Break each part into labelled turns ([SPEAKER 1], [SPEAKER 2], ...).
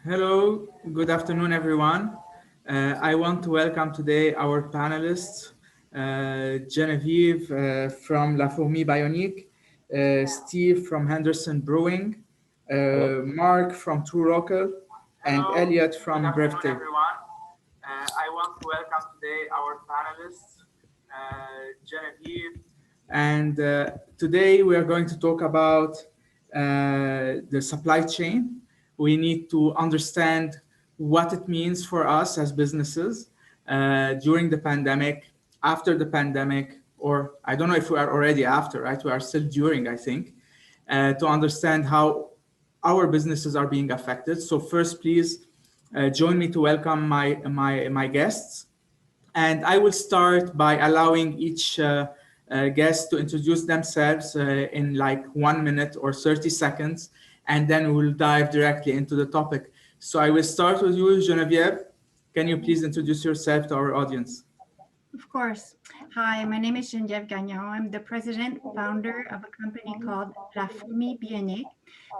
[SPEAKER 1] Hello, good afternoon, everyone. I want to welcome today our panelists, Geneviève from Fourmi Bionique, Steve from Henderson Brewing,
[SPEAKER 2] Hello.
[SPEAKER 1] Marc from truLOCAL, and Elliot from Brevitē.
[SPEAKER 3] Everyone. I want to welcome today our panelists, Geneviève.
[SPEAKER 1] And today we are going to talk about the supply chain. We need to understand what it means for us as businesses during the pandemic, after the pandemic, or I don't know if we are already after, right? We are still during, I think, to understand how our businesses are being affected. So first, please join me to welcome my guests. And I will start by allowing each guest to introduce themselves in like 1 minute or 30 seconds, and then we'll dive directly into the topic. So I will start with you, Geneviève. Can you please introduce yourself to our audience?
[SPEAKER 4] Of course. Hi, my name is Geneviève Gagnon. I'm the president founder of a company called Fourmi Bionique.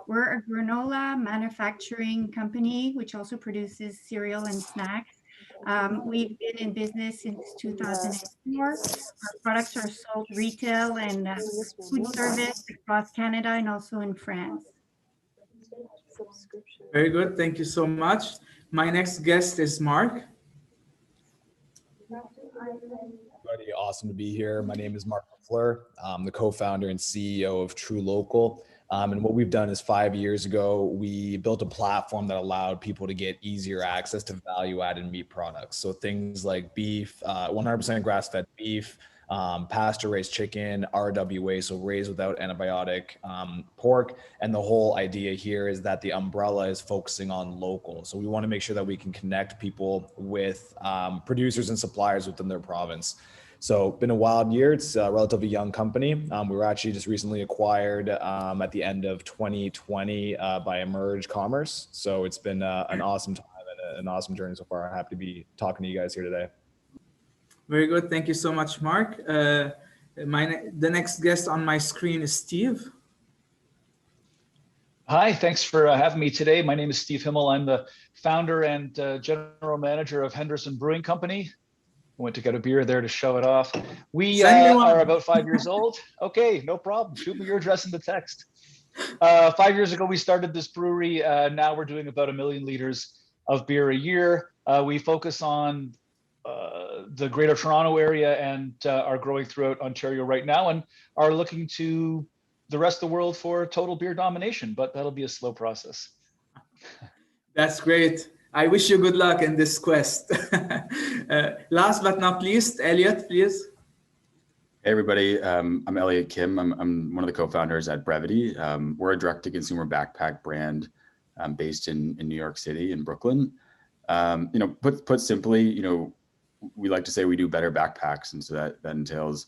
[SPEAKER 4] We're a granola manufacturing company, which also produces cereal and snacks. We've been in business since 2004. Our products are sold retail and food service across Canada and also in France.
[SPEAKER 1] Very good. Thank you so much. My next guest is Marc.
[SPEAKER 2] Everybody, awesome to be here. My name is Marc Lafleur. I'm the co-founder and CEO of truLOCAL. And what we've done is 5 years ago, we built a platform that allowed people to get easier access to value-added meat products. So things like beef, 100% grass-fed beef, pasture-raised chicken, RWA, so raised without antibiotic, pork. And the whole idea here is that the umbrella is focusing on local. So we want to make sure that we can connect people with producers and suppliers within their province. So been a wild year. It's a relatively young company. We were actually just recently acquired at the end of 2020 by Emerge Commerce. So it's been an awesome time and an awesome journey so far. I'm happy to be talking to you guys here today.
[SPEAKER 1] Very good. Thank you so much, Marc. The next guest on my screen is Steve.
[SPEAKER 5] Hi, thanks for having me today. My name is Steve Himel. I'm the founder and general manager of Henderson Brewing Company. I went to get a beer there to show it off. We are about 5 years old. Okay, no problem. Shoot me your address in the text. 5 years ago, we started this brewery. Now we're doing about 1 million liters of beer a year. We focus on the Greater Toronto area and are growing throughout Ontario right now and are looking to the rest of the world for total beer domination, but that'll be a slow process.
[SPEAKER 1] That's great. I wish you good luck in this quest. Last but not least, Elliot, please.
[SPEAKER 6] Hey everybody, I'm Elliot Kim. I'm one of the co-founders at Brevitē. We're a direct-to-consumer backpack brand based in New York City, in Brooklyn. Put simply, we like to say we do better backpacks, and so that entails,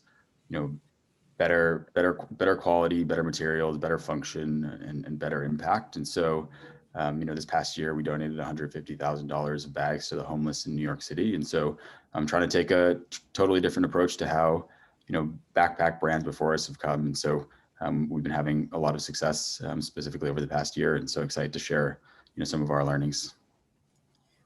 [SPEAKER 6] better quality, better materials, better function, and better impact. And so, this past year we donated $150,000 of bags to the homeless in New York City. And so I'm trying to take a totally different approach to how, backpack brands before us have come. And so we've been having a lot of success specifically over the past year, and so excited to share, some of our learnings.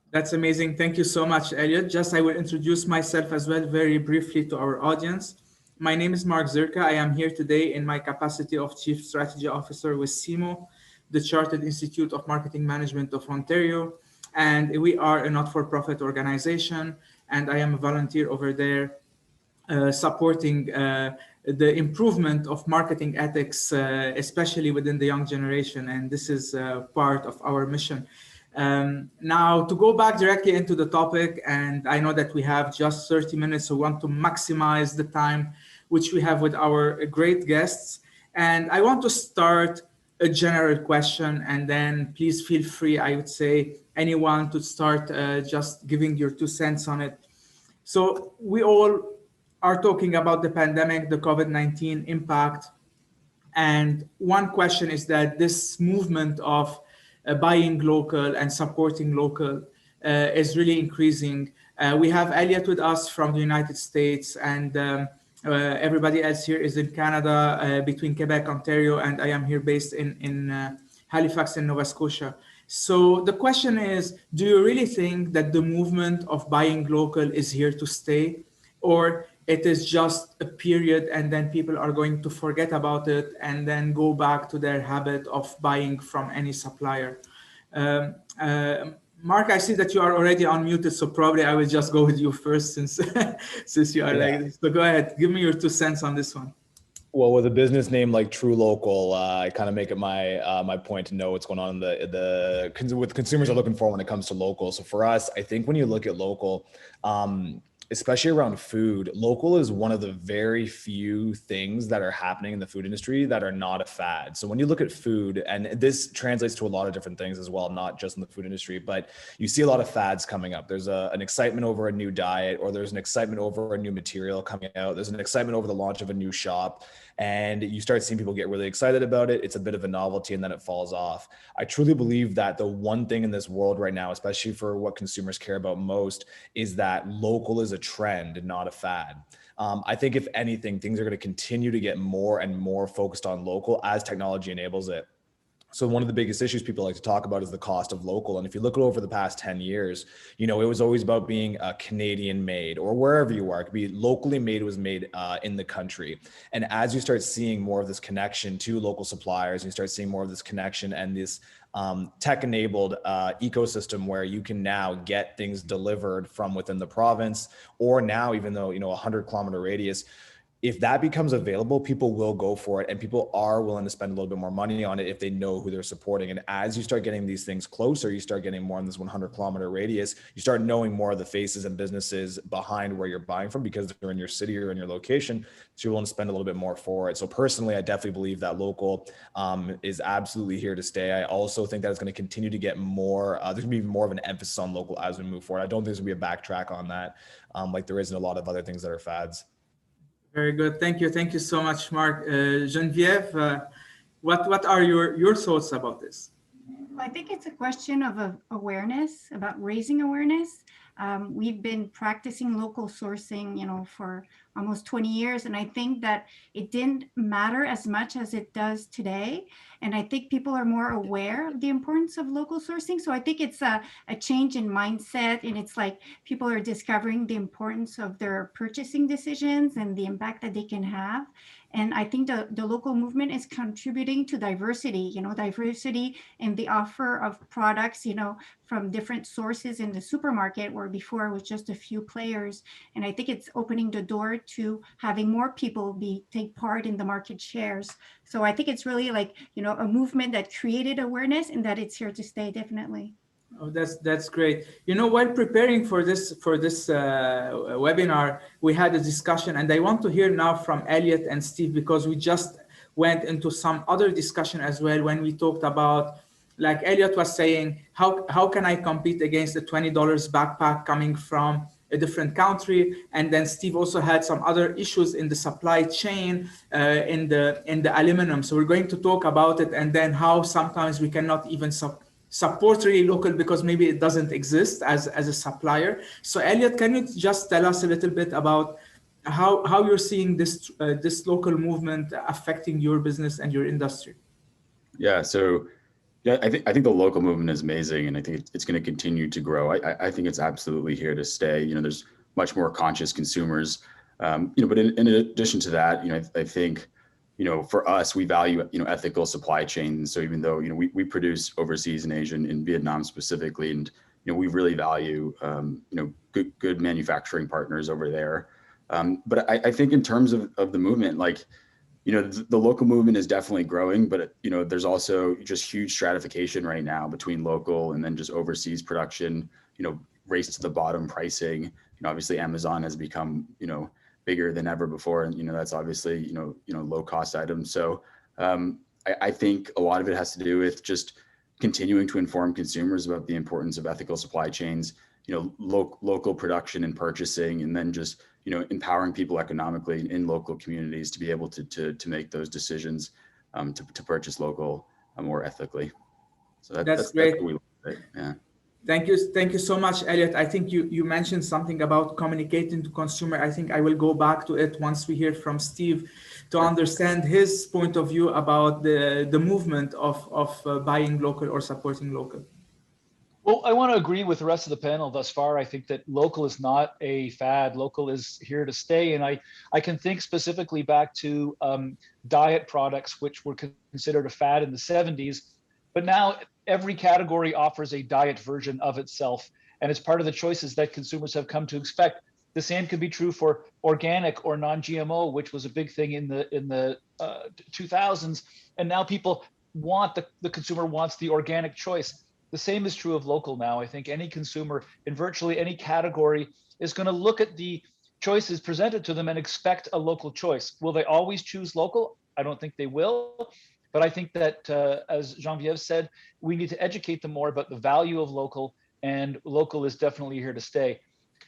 [SPEAKER 1] That's amazing. Thank you so much, Elliot. I will introduce myself as well very briefly to our audience. My name is Marc Zirka. I am here today in my capacity of Chief Strategy Officer with CIMMO, the Chartered Institute of Marketing Management of Ontario. And we are a not-for-profit organization, and I am a volunteer over there supporting the improvement of marketing ethics, especially within the young generation. And this is part of our mission. Now, to go back directly into the topic, and I know that we have just 30 minutes, so we want to maximize the time which we have with our great guests. And I want to start a general question, and then please feel free, I would say, anyone to start just giving your 2 cents on it. So we all are talking about the pandemic, the COVID-19 impact. And one question is that this movement of buying local and supporting local is really increasing. We have Elliot with us from the United States, and everybody else here is in Canada, between Quebec, Ontario, and I am here based in Halifax in Nova Scotia. So the question is, do you really think that the movement of buying local is here to stay, or it is just a period and then people are going to forget about it and then go back to their habit of buying from any supplier? Marc, I see that you are already unmuted, so probably I will just go with you first since since you are like this. So go ahead, give me your 2 cents on this one.
[SPEAKER 2] Well, with a business name like truLOCAL, I kind of make it my point to know what's going on in what consumers are looking for when it comes to local. So for us, I think when you look at local, especially around food, local is one of the very few things that are happening in the food industry that are not a fad. So when you look at food, and this translates to a lot of different things as well, not just in the food industry, but you see a lot of fads coming up. There's an excitement over a new diet, or there's an excitement over a new material coming out. There's an excitement over the launch of a new shop. And you start seeing people get really excited about it. It's a bit of a novelty, and then it falls off. I truly believe that the one thing in this world right now, especially for what consumers care about most, is that local is a trend and not a fad. I think if anything, things are going to continue to get more and more focused on local as technology enables it. So one of the biggest issues people like to talk about is the cost of local. And if you look at over the past 10 years, it was always about being a Canadian made, or wherever you are. It could be locally made, was made in the country. And as you start seeing more of this connection to local suppliers, you start seeing more of this connection and this tech-enabled ecosystem where you can now get things delivered from within the province, or now even though, 100-kilometer radius. If that becomes available, people will go for it, and people are willing to spend a little bit more money on it if they know who they're supporting. And as you start getting these things closer, you start getting more in this 100-kilometer radius, you start knowing more of the faces and businesses behind where you're buying from because they're in your city or in your location. So you're willing to spend a little bit more for it. So personally, I definitely believe that local is absolutely here to stay. I also think that it's going to continue to get more, there's going to be more of an emphasis on local as we move forward. I don't think there's going to be a backtrack on that like there is in a lot of other things that are fads.
[SPEAKER 1] Very good. Thank you. Thank you so much, Marc. Geneviève, what are your thoughts about this?
[SPEAKER 4] I think it's a question of awareness, about raising awareness. We've been practicing local sourcing, for almost 20 years. And I think that it didn't matter as much as it does today. And I think people are more aware of the importance of local sourcing. So I think it's a change in mindset. And it's like people are discovering the importance of their purchasing decisions and the impact that they can have. And I think the local movement is contributing to diversity, diversity in the offer of products, from different sources in the supermarket, where before it was just a few players. And I think it's opening the door to having more people take part in the market shares. So I think it's really like, a movement that created awareness, and that it's here to stay, definitely.
[SPEAKER 1] Oh, that's great. While preparing for this webinar, we had a discussion, and I want to hear now from Elliot and Steve, because we just went into some other discussion as well when we talked about, like Elliot was saying, how can I compete against the $20 backpack coming from a different country? And then Steve also had some other issues in the supply chain, in the aluminum. So we're going to talk about it, and then how sometimes we cannot even support really local because maybe it doesn't exist as a supplier. So Elliot, can you just tell us a little bit about how you're seeing this local movement affecting your business and your industry?
[SPEAKER 6] Yeah, so I think the local movement is amazing, and I think it's going to continue to grow. I think it's absolutely here to stay. There's much more conscious consumers, but in addition to that, I think, for us, we value, ethical supply chains. So even though, we produce overseas in Asia, in Vietnam specifically, and, we really value, good manufacturing partners over there. But I think in terms of the movement, like, the local movement is definitely growing, but, there's also just huge stratification right now between local and then just overseas production, race to the bottom pricing. Obviously Amazon has become, bigger than ever before. And, that's obviously, low cost items. So I think a lot of it has to do with just continuing to inform consumers about the importance of ethical supply chains, local production and purchasing, and then just, empowering people economically in local communities to be able to make those decisions, to purchase local more ethically. So
[SPEAKER 1] that's great.
[SPEAKER 6] That's what we look at. Yeah.
[SPEAKER 1] Thank you so much, Elliot. I think you mentioned something about communicating to consumer. I think I will go back to it once we hear from Steve to understand his point of view about the movement of buying local or supporting local.
[SPEAKER 5] Well, I want to agree with the rest of the panel thus far. I think that local is not a fad. Local is here to stay. And I can think specifically back to diet products, which were considered a fad in the 70s. But now every category offers a diet version of itself. And it's part of the choices that consumers have come to expect. The same could be true for organic or non-GMO, which was a big thing in the 2000s. And now people want, the consumer wants the organic choice. The same is true of local now. I think any consumer in virtually any category is going to look at the choices presented to them and expect a local choice. Will they always choose local? I don't think they will. But I think that, as Geneviève said, we need to educate them more about the value of local, and local is definitely here to stay.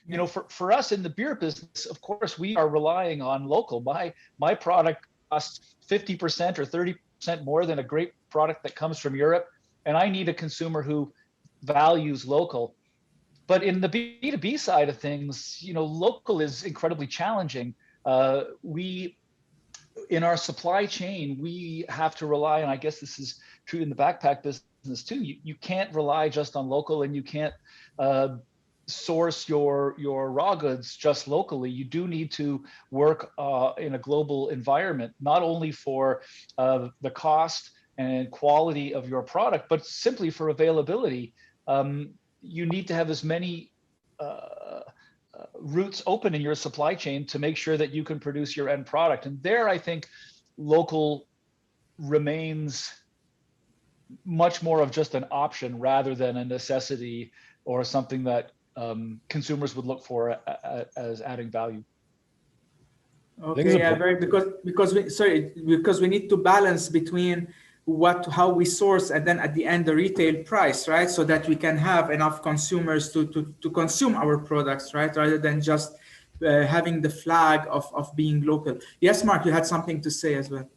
[SPEAKER 5] You know, for us in the beer business, of course, we are relying on local. My product costs 50% or 30% more than a great product that comes from Europe. And I need a consumer who values local. But in the B2B side of things, you know, local is incredibly challenging. In our supply chain, we have to rely, and I guess this is true in the backpack business too, you can't rely just on local, and you can't source your raw goods just locally. You do need to work in a global environment, not only for the cost and quality of your product, but simply for availability. You need to have as many routes open in your supply chain to make sure that you can produce your end product. And there, I think local remains much more of just an option rather than a necessity or something that consumers would look for as adding value.
[SPEAKER 1] Okay, yeah, because we need to balance between how we source and then at the end the retail price, right? So that we can have enough consumers to consume our products, right? Rather than just having the flag of being local. Yes, Marc, you had something to say as well.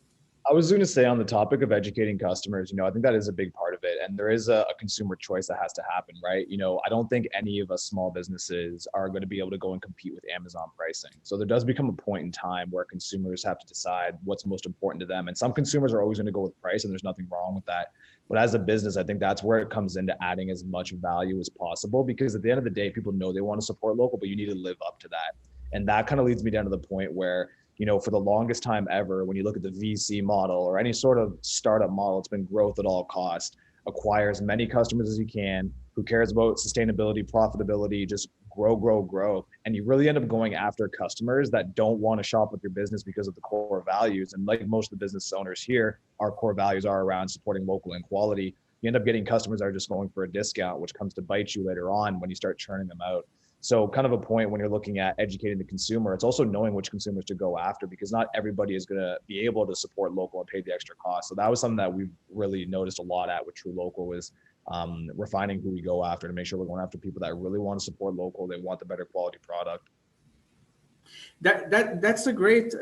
[SPEAKER 2] I was going to say on the topic of educating customers, you know, I think that is a big part of it. And there is a consumer choice that has to happen, right? You know, I don't think any of us small businesses are going to be able to go and compete with Amazon pricing. So there does become a point in time where consumers have to decide what's most important to them. And some consumers are always going to go with price, and there's nothing wrong with that. But as a business, I think that's where it comes into adding as much value as possible, because at the end of the day, people know they want to support local, but you need to live up to that. And that kind of leads me down to the point where, you know, for the longest time ever, when you look at the VC model or any sort of startup model, it's been growth at all costs, acquire as many customers as you can, who cares about sustainability, profitability, just grow. And you really end up going after customers that don't want to shop with your business because of the core values. And like most of the business owners here, our core values are around supporting local and quality. You end up getting customers that are just going for a discount, which comes to bite you later on when you start churning them out. So kind of a point when you're looking at educating the consumer, it's also knowing which consumers to go after, because not everybody is going to be able to support local and pay the extra cost. So that was something that we've really noticed a lot at with truLOCAL, was refining who we go after to make sure we're going after people that really want to support local. They want the better quality product.
[SPEAKER 1] That's a great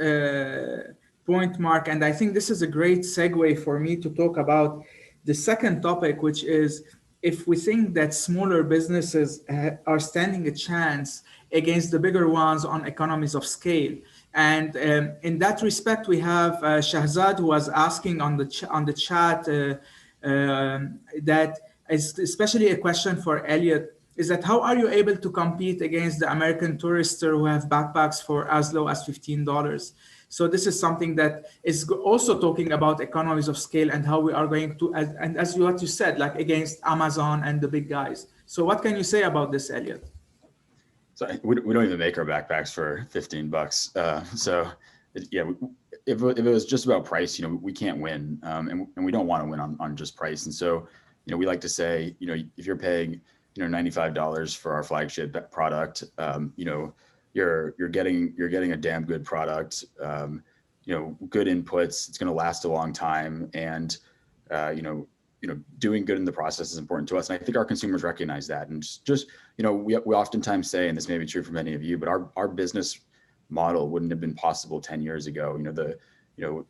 [SPEAKER 1] point, Marc. And I think this is a great segue for me to talk about the second topic, which is, if we think that smaller businesses are standing a chance against the bigger ones on economies of scale. And in that respect, we have Shahzad, who was asking on the chat that is especially a question for Elliot, is that how are you able to compete against the American tourister who have backpacks for as low as $15? So this is something that is also talking about economies of scale and how we are going to, and as what you said, like against Amazon and the big guys. So what can you say about this, Elliot?
[SPEAKER 6] So we don't even make our backpacks for $15. So yeah, if it was just about price, you know, we can't win, and we don't want to win on just price. And so, you know, we like to say, you know, if you're paying, you know, $95 for our flagship product, you know, you're getting a damn good product, you know, good inputs. It's going to last a long time, and you know, doing good in the process is important to us. And I think our consumers recognize that. And just you know, we oftentimes say, and this may be true for many of you, but our business model wouldn't have been possible 10 years ago. You know,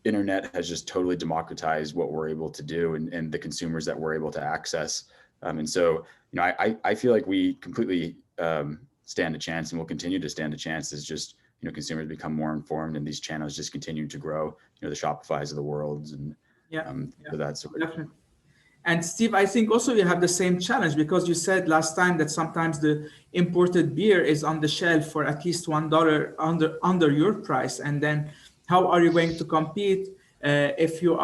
[SPEAKER 6] internet has just totally democratized what we're able to do, and the consumers that we're able to access And so, you know, I feel like we completely stand a chance, and will continue to stand a chance as just, you know, consumers become more informed and these channels just continue to grow, you know, the Shopifys of the world. And so that's
[SPEAKER 1] definitely. And Steve, I think also you have the same challenge, because you said last time that sometimes the imported beer is on the shelf for at least $1 under your price. And then how are you going to compete if you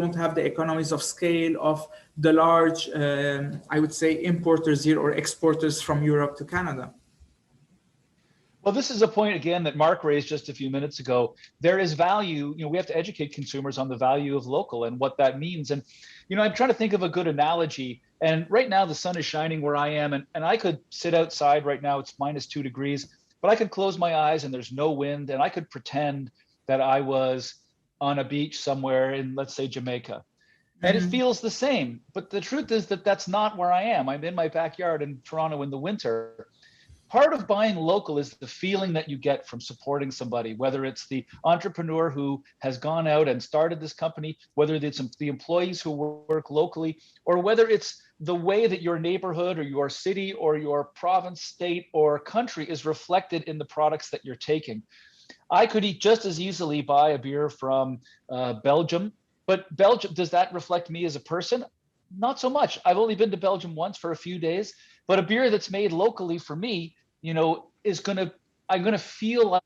[SPEAKER 1] don't have the economies of scale of the large, I would say, importers here or exporters from Europe to Canada?
[SPEAKER 5] Well, this is a point, again, that Marc raised just a few minutes ago. There is value, you know, we have to educate consumers on the value of local and what that means. And, you know, I'm trying to think of a good analogy. And right now the sun is shining where I am, and I could sit outside right now, it's -2 degrees, but I could close my eyes and there's no wind, and I could pretend that I was on a beach somewhere in, let's say, Jamaica. And it feels the same. But the truth is that that's not where I am. I'm in my backyard in Toronto in the winter. Part of buying local is the feeling that you get from supporting somebody, whether it's the entrepreneur who has gone out and started this company, whether it's the employees who work locally, or whether it's the way that your neighborhood or your city or your province, state, or country is reflected in the products that you're taking. I could just as easily buy a beer from Belgium, but Belgium, does that reflect me as a person? Not so much. I've only been to Belgium once for a few days, but a beer that's made locally for me, you know, I'm gonna feel like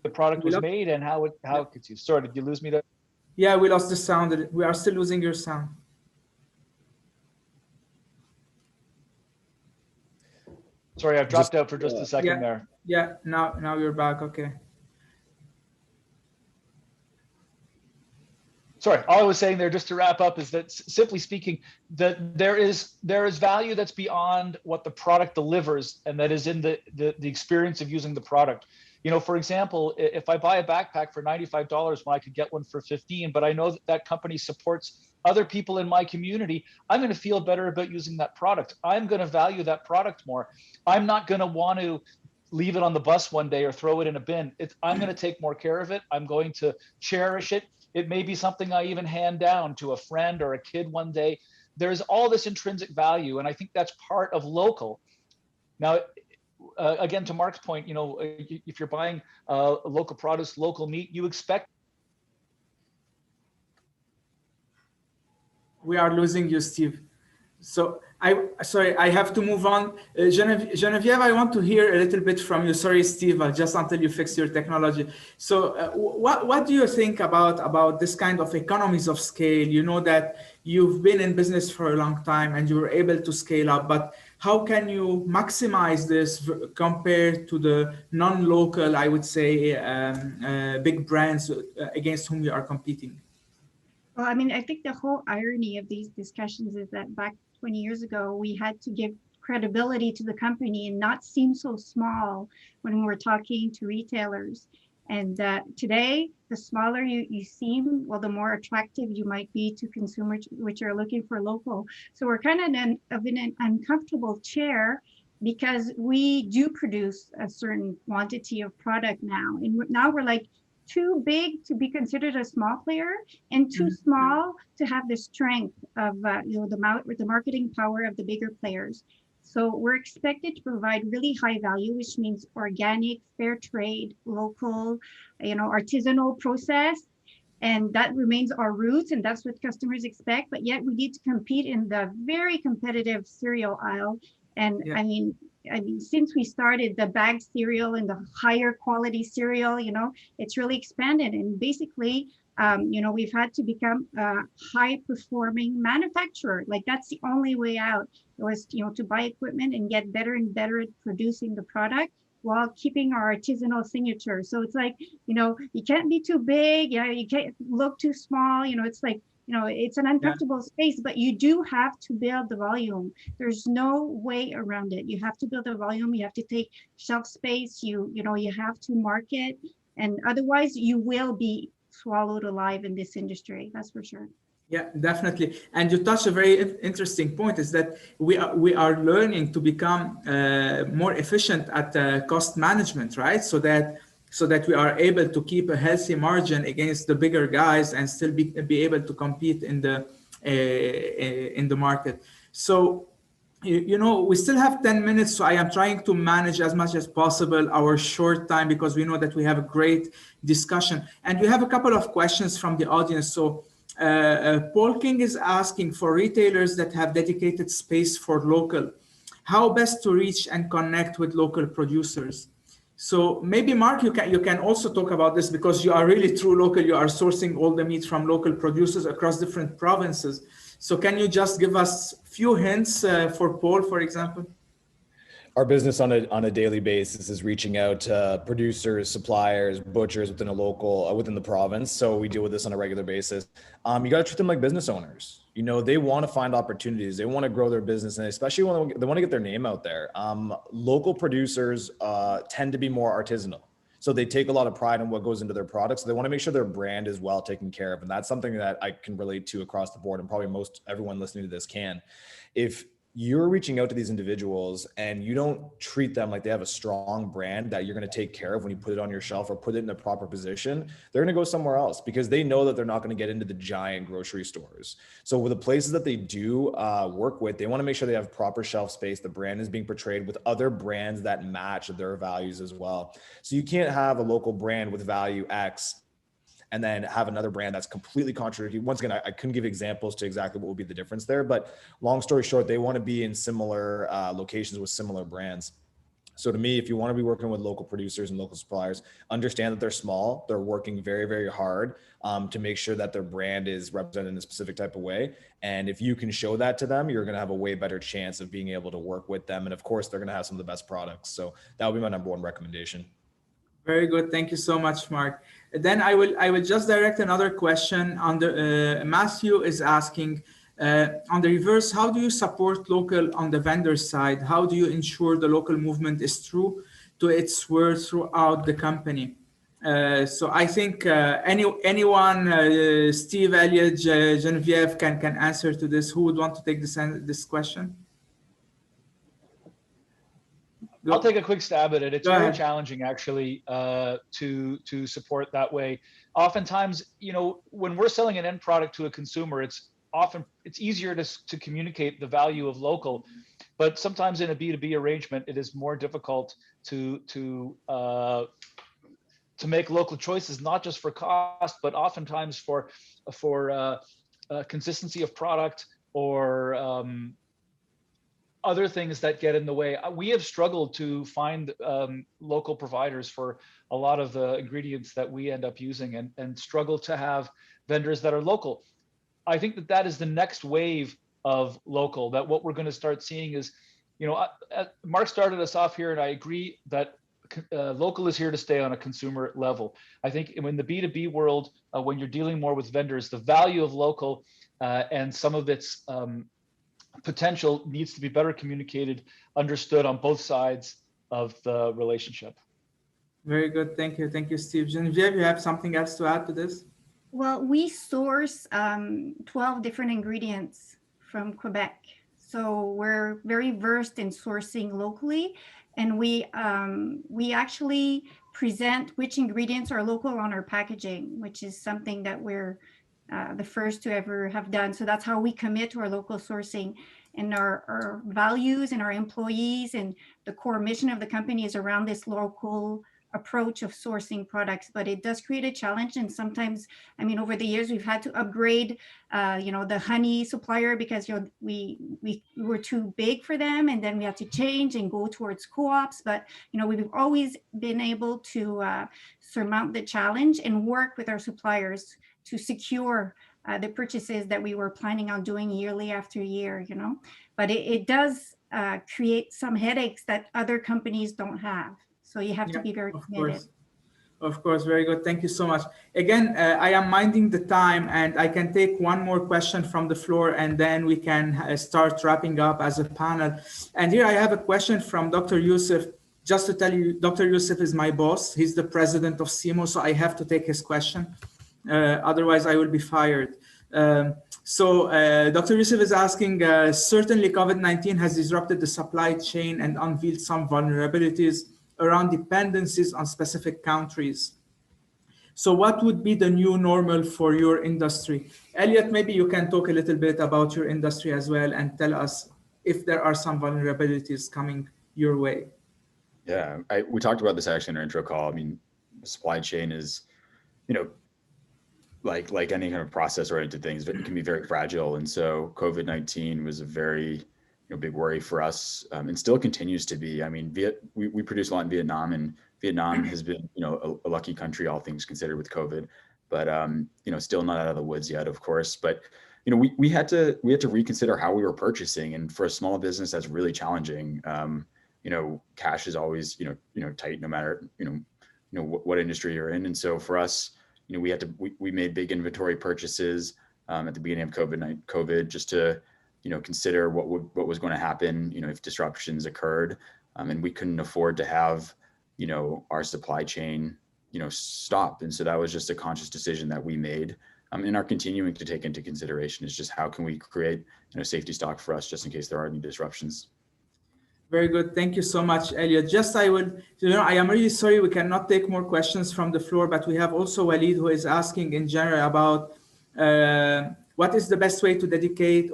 [SPEAKER 5] the product was made and how it gets used. Sorry, did you lose me there?
[SPEAKER 1] Yeah, we lost the sound. We are still losing your sound.
[SPEAKER 5] Sorry, I've dropped out for just a second there.
[SPEAKER 1] Yeah, now you're back. Okay.
[SPEAKER 5] Sorry, all I was saying there, just to wrap up, is that simply speaking, that there is value that's beyond what the product delivers, and that is in the experience of using the product. You know, for example, if I buy a backpack for $95 when I could get one for $15, but I know that that company supports other people in my community, I'm going to feel better about using that product. I'm going to value that product more. I'm not going to want to leave it on the bus one day or throw it in a bin. I'm going to take more care of it. I'm going to cherish it. It may be something I even hand down to a friend or a kid one day. There's all this intrinsic value, and I think that's part of local. Now, again, to Marc's point, you know, if you're buying local produce, local meat, you expect.
[SPEAKER 1] We are losing you, Steve. So I have to move on. Geneviève, I want to hear a little bit from you. Sorry, Steve, just until you fix your technology. So what do you think about this kind of economies of scale? You know that you've been in business for a long time and you were able to scale up, but how can you maximize this compared to the non-local, I would say, big brands against whom you are competing?
[SPEAKER 4] Well, I mean, I think the whole irony of these discussions is that back 20 years ago, we had to give credibility to the company and not seem so small when we were talking to retailers. And today, the smaller you seem, well, the more attractive you might be to consumers which are looking for local. So we're kind of in an uncomfortable chair because we do produce a certain quantity of product now. And now we're like, too big to be considered a small player and too small to have the strength of the marketing power of the bigger players. So we're expected to provide really high value, which means organic, fair trade, local, artisanal process. And that remains our roots, and that's what customers expect. But yet we need to compete in the very competitive cereal aisle. And I mean, since we started the bagged cereal and the higher quality cereal, it's really expanded. And basically, we've had to become a high performing manufacturer. Like that's the only way out. It was, to buy equipment and get better and better at producing the product while keeping our artisanal signature. So it's like, you can't be too big. You can't look too small. It's like, it's an uncomfortable space, but you do have to build the volume. There's no way around it. You have to build the volume. You have to take shelf space. You have to market, and otherwise you will be swallowed alive in this industry. That's for sure.
[SPEAKER 1] Yeah, definitely. And you touch a very interesting point, is that we are learning to become more efficient at cost management, right? So that so that we are able to keep a healthy margin against the bigger guys and still be able to compete in the market. So, you know, we still have 10 minutes, so I am trying to manage as much as possible our short time, because we know that we have a great discussion. And we have a couple of questions from the audience. So Paul King is asking, for retailers that have dedicated space for local, how best to reach and connect with local producers? So maybe Marc, you can also talk about this, because you are really truLOCAL. You are sourcing all the meat from local producers across different provinces. So can you just give us a few hints for Paul, for example?
[SPEAKER 2] Our business on a daily basis is reaching out to producers, suppliers, butchers within within the province. So we deal with this on a regular basis. You got to treat them like business owners. You know, they want to find opportunities. They want to grow their business, and especially when they want to get their name out there. Local producers tend to be more artisanal. So they take a lot of pride in what goes into their products. So they want to make sure their brand is well taken care of. And that's something that I can relate to across the board, and probably everyone listening to this can. If you're reaching out to these individuals and you don't treat them like they have a strong brand that you're going to take care of when you put it on your shelf or put it in a proper position, they're going to go somewhere else, because they know that they're not going to get into the giant grocery stores. So with the places that they do work with, they want to make sure they have proper shelf space. The brand is being portrayed with other brands that match their values as well. So you can't have a local brand with value X and then have another brand that's completely contradictory. Once again, I couldn't give examples to exactly what would be the difference there, but long story short, they want to be in similar locations with similar brands. So to me, if you want to be working with local producers and local suppliers, understand that they're small, they're working very, very hard to make sure that their brand is represented in a specific type of way. And if you can show that to them, you're going to have a way better chance of being able to work with them. And of course, they're going to have some of the best products. So that would be my number one recommendation.
[SPEAKER 1] Very good. Thank you so much, Marc. Then I will just direct another question on the Matthew is asking, on the reverse, how do you support local on the vendor side? How do you ensure the local movement is true to its word throughout the company? So I think anyone, Steve, Elliot, Geneviève can answer to this. Who would want to take this question?
[SPEAKER 5] I'll take a quick stab at it. It's
[SPEAKER 1] Go
[SPEAKER 5] very
[SPEAKER 1] ahead.
[SPEAKER 5] challenging, actually, to support that way. Oftentimes, you know, when we're selling an end product to a consumer, it's easier to communicate the value of local, but sometimes in a B2B arrangement, it is more difficult to make local choices, not just for cost, but oftentimes for consistency of product or other things that get in the way. We have struggled to find local providers for a lot of the ingredients that we end up using, and struggle to have vendors that are local. I think that is the next wave of local, that what we're going to start seeing is, you know, Marc started us off here, and I agree that local is here to stay on a consumer level. I think in the B2B world, when you're dealing more with vendors, the value of local and some of its potential needs to be better communicated, understood on both sides of the relationship.
[SPEAKER 1] Very good. Thank you. Thank you, Steve. Geneviève, you have something else to add to this?
[SPEAKER 4] Well, we source 12 different ingredients from Quebec. So we're very versed in sourcing locally, and we actually present which ingredients are local on our packaging, which is something that we're the first to ever have done. So that's how we commit to our local sourcing, and our values and our employees and the core mission of the company is around this local approach of sourcing products. But it does create a challenge, and sometimes, I mean, over the years we've had to upgrade the honey supplier because we were too big for them, and then we had to change and go towards co-ops. But we've always been able to surmount the challenge and work with our suppliers to secure the purchases that we were planning on doing yearly after year. But it does create some headaches that other companies don't have. So you have to be very committed.
[SPEAKER 1] Of course, very good. Thank you so much. Again, I am minding the time, and I can take one more question from the floor, and then we can start wrapping up as a panel. And here I have a question from Dr. Youssef. Just to tell you, Dr. Youssef is my boss. He's the president of CIMMO, so I have to take his question. Otherwise, I will be fired. Dr. Youssef is asking, certainly COVID-19 has disrupted the supply chain and unveiled some vulnerabilities around dependencies on specific countries. So what would be the new normal for your industry? Elliot, maybe you can talk a little bit about your industry as well and tell us if there are some vulnerabilities coming your way.
[SPEAKER 6] Yeah, we talked about this actually in our intro call. I mean, supply chain is, you know, like any kind of process-oriented things, it can be very fragile. And so COVID-19 was a very big worry for us, and still continues to be. I mean, we produce a lot in Vietnam, and Vietnam has been, a lucky country, all things considered, with COVID, but still not out of the woods yet, of course. But we had to reconsider how we were purchasing, and for a small business, that's really challenging. Cash is always tight, no matter what industry you're in, and so for us, we made big inventory purchases at the beginning of COVID, just to consider what was going to happen, if disruptions occurred, and we couldn't afford to have our supply chain stop. And so that was just a conscious decision that we made, and are continuing to take into consideration, is just how can we create safety stock for us just in case there are any disruptions.
[SPEAKER 1] Very good. Thank you so much, Elliot. I am really sorry we cannot take more questions from the floor, but we have also Walid, who is asking in general about what is the best way to dedicate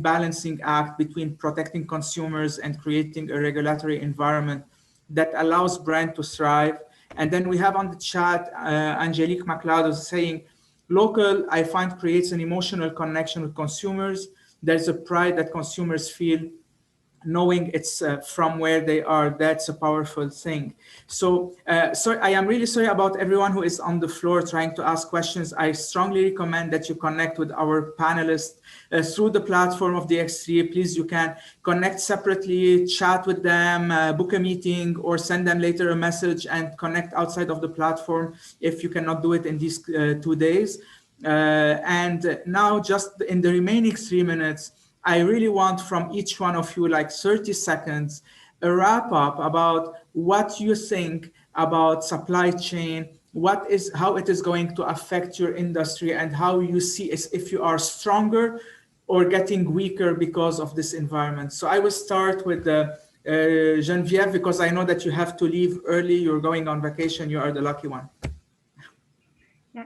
[SPEAKER 1] balancing act between protecting consumers and creating a regulatory environment that allows brand to thrive. And then we have on the chat, Angelique McLeod is saying, local, I find, creates an emotional connection with consumers. There's a pride that consumers feel knowing it's from where they are. That's a powerful thing. So I am really sorry about everyone who is on the floor trying to ask questions. I strongly recommend that you connect with our panelists through the platform of DX3. Please, you can connect separately, chat with them, book a meeting, or send them later a message and connect outside of the platform if you cannot do it in these 2 days. And now, just in the remaining 3 minutes, I really want from each one of you, like 30 seconds, a wrap up about what you think about supply chain, how it is going to affect your industry, and how you see if you are stronger or getting weaker because of this environment. So I will start with Geneviève, because I know that you have to leave early. You're going on vacation. You are the lucky one.
[SPEAKER 4] Yeah.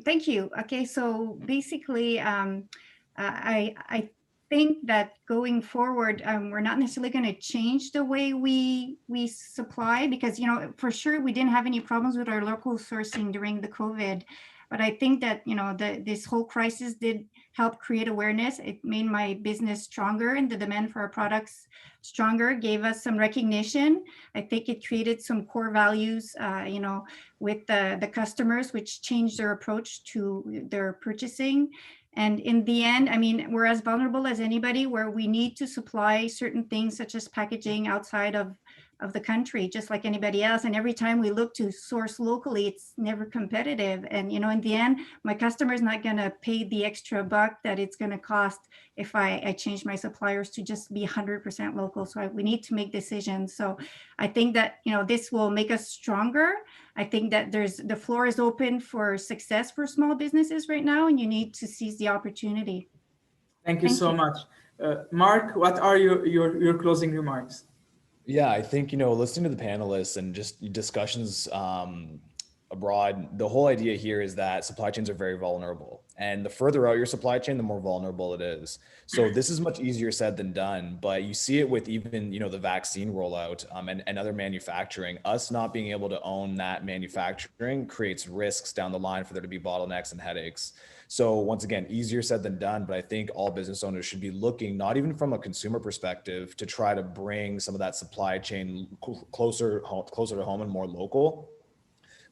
[SPEAKER 4] Thank you. Okay, so basically, I think that going forward, we're not necessarily going to change the way we supply, because for sure we didn't have any problems with our local sourcing during the COVID, but I think that this whole crisis did help create awareness. It made my business stronger, and the demand for our products stronger, gave us some recognition. I think it created some core values, with the customers, which changed their approach to their purchasing. And in the end, we're as vulnerable as anybody, where we need to supply certain things such as packaging outside of the country, just like anybody else. And every time we look to source locally, it's never competitive. And, in the end, my customer is not going to pay the extra buck that it's going to cost if I change my suppliers to just be 100% local. So we need to make decisions. So I think that, this will make us stronger. I think that the floor is open for success for small businesses right now, and you need to seize the opportunity.
[SPEAKER 1] Thank you so much. Marc, what are your closing remarks?
[SPEAKER 2] Yeah, I think, listening to the panelists and just discussions abroad, the whole idea here is that supply chains are very vulnerable. And the further out your supply chain, the more vulnerable it is. So this is much easier said than done, but you see it with even, the vaccine rollout and other manufacturing. Us not being able to own that manufacturing creates risks down the line for there to be bottlenecks and headaches. So once again, easier said than done, but I think all business owners should be looking, not even from a consumer perspective, to try to bring some of that supply chain closer to home and more local.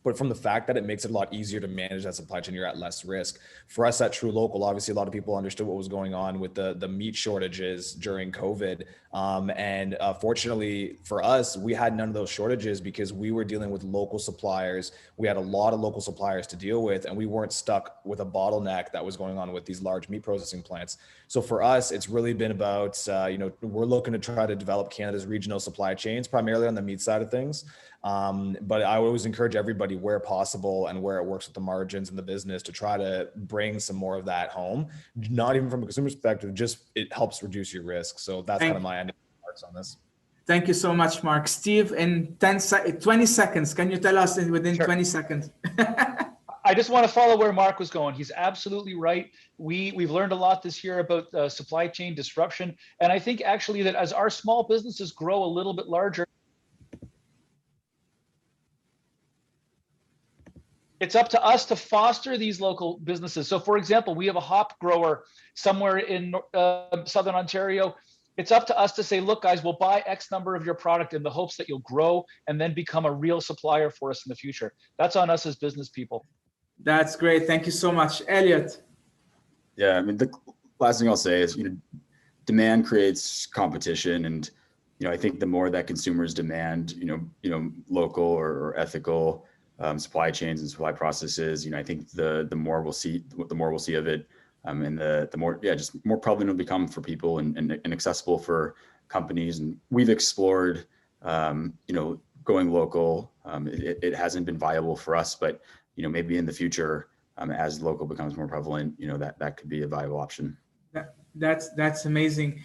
[SPEAKER 2] But from the fact that it makes it a lot easier to manage that supply chain, you're at less risk. For us at truLOCAL, obviously a lot of people understood what was going on with the meat shortages during COVID. And fortunately for us, we had none of those shortages because we were dealing with local suppliers. We had a lot of local suppliers to deal with, and we weren't stuck with a bottleneck that was going on with these large meat processing plants. So for us, it's really been about, we're looking to try to develop Canada's regional supply chains, primarily on the meat side of things. But I always encourage everybody, where possible and where it works with the margins and the business, to try to bring some more of that home. Not even from a consumer perspective, just it helps reduce your risk. So that's kind of my ending remarks on this.
[SPEAKER 1] Thank you so much, Marc. Steve, in 20 seconds, can you tell us within 20 seconds?
[SPEAKER 5] I just want to follow where Marc was going. He's absolutely right. We've learned a lot this year about supply chain disruption. And I think actually that as our small businesses grow a little bit larger, it's up to us to foster these local businesses. So for example, we have a hop grower somewhere in Southern Ontario. It's up to us to say, look, guys, we'll buy X number of your product in the hopes that you'll grow and then become a real supplier for us in the future. That's on us as business people.
[SPEAKER 1] That's great. Thank you so much. Elliot.
[SPEAKER 6] Yeah, I mean, the last thing I'll say is, demand creates competition. And, I think the more that consumers demand, local or ethical supply chains and supply processes, I think the more we'll see of it. And the more, just more prevalent it'll become for people and accessible for companies. And we've explored, going local. It hasn't been viable for us, but, maybe in the future, as local becomes more prevalent, that could be a viable option.
[SPEAKER 1] That's amazing.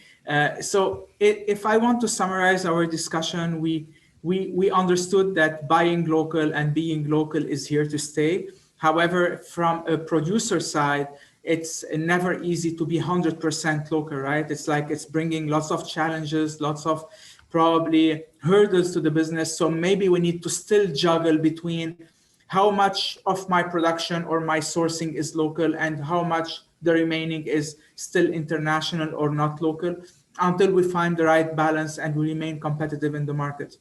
[SPEAKER 1] So if I want to summarize our discussion, we understood that buying local and being local is here to stay. However, from a producer side, it's never easy to be 100% local, right? It's bringing lots of challenges, lots of probably hurdles to the business. So maybe we need to still juggle between how much of my production or my sourcing is local and how much the remaining is still international or not local, until we find the right balance and we remain competitive in the market.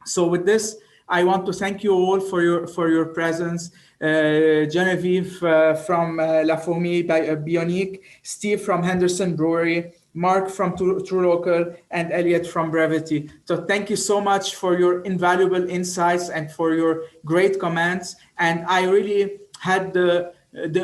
[SPEAKER 1] So with this, I want to thank you all for your presence. Geneviève from Fourmi Bionique, Steve from Henderson Brewery, Marc from truLOCAL, and Elliot from Brevitē. So thank you so much for your invaluable insights and for your great comments. And I really had the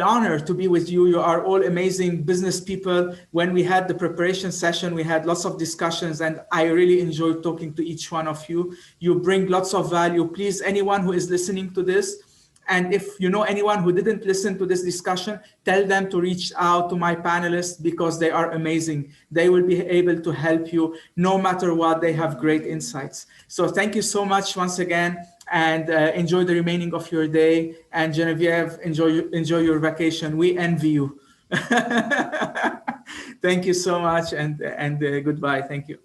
[SPEAKER 1] honor to be with you. You are all amazing business people. When we had the preparation session, we had lots of discussions, and I really enjoyed talking to each one of you. You bring lots of value. Please, anyone who is listening to this, and if you know anyone who didn't listen to this discussion, tell them to reach out to my panelists because they are amazing. They will be able to help you no matter what. They have great insights. So thank you so much once again, and enjoy the remaining of your day. And Geneviève, enjoy your vacation. We envy you. Thank you so much, and goodbye. Thank you.